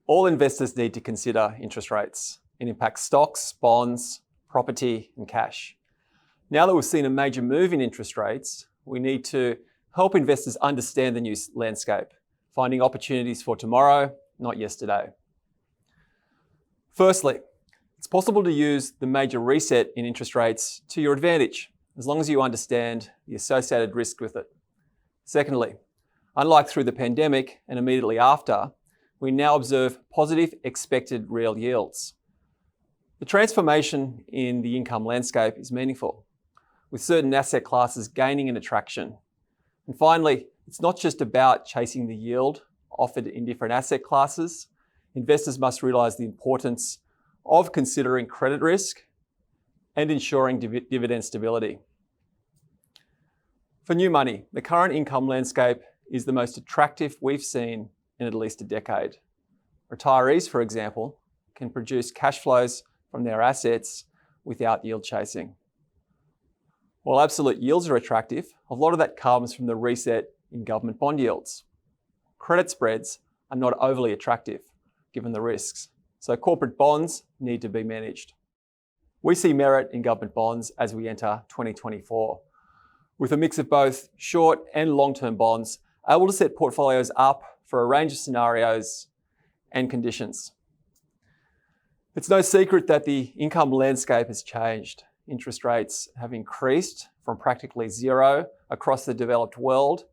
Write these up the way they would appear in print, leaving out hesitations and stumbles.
All investors need to consider interest rates. It impacts stocks, bonds, property, and cash. Now that we've seen a major move in interest rates, we need to help investors understand the new landscape, finding opportunities for tomorrow, not yesterday. Firstly, it's possible to use the major reset in interest rates to your advantage, as long as you understand the associated risk with it. Secondly, unlike through the pandemic and immediately after, we now observe positive expected real yields. The transformation in the income landscape is meaningful, with certain asset classes gaining in attraction. And finally, it's not just about chasing the yield offered in different asset classes. Investors must realise the importance of considering credit risk and ensuring dividend stability. For new money, the current income landscape is the most attractive we've seen in at least a decade. Retirees, for example, can produce cash flows from their assets without yield chasing. While absolute yields are attractive, a lot of that comes from the reset in government bond yields. Credit spreads are not overly attractive given the risks, so corporate bonds need to be managed. We see merit in government bonds as we enter 2024, with a mix of both short and long-term bonds able to set portfolios up for a range of scenarios and conditions. It's no secret that the income landscape has changed. Interest rates have increased from practically zero across the developed world,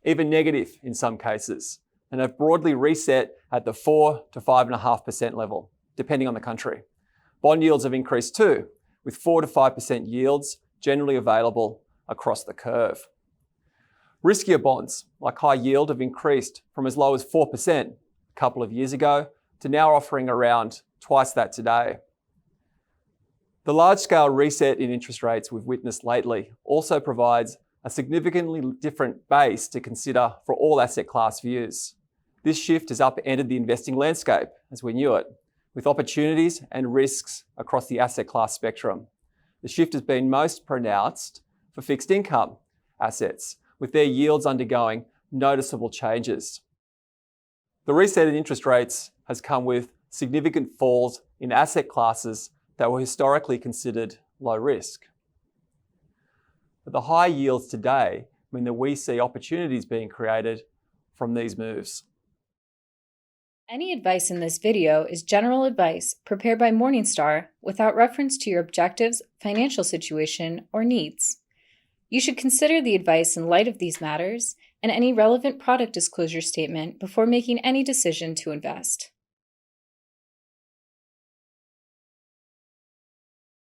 even negative in some cases, and have broadly reset at the 4 to 5.5% level, depending on the country. Bond yields have increased too, with 4 to 5% yields generally available across the curve. Riskier bonds, like high yield, have increased from as low as 4% a couple of years ago to now offering around twice that today. The large-scale reset in interest rates we've witnessed lately also provides a significantly different base to consider for all asset class views. This shift has upended the investing landscape as we knew it, with opportunities and risks across the asset class spectrum. The shift has been most pronounced for fixed income assets, with their yields undergoing noticeable changes. The reset in interest rates has come with significant falls in asset classes that were historically considered low risk. But the high yields today mean that we see opportunities being created from these moves. Any advice in this video is general advice prepared by Morningstar without reference to your objectives, financial situation, or needs. You should consider the advice in light of these matters and any relevant product disclosure statement before making any decision to invest.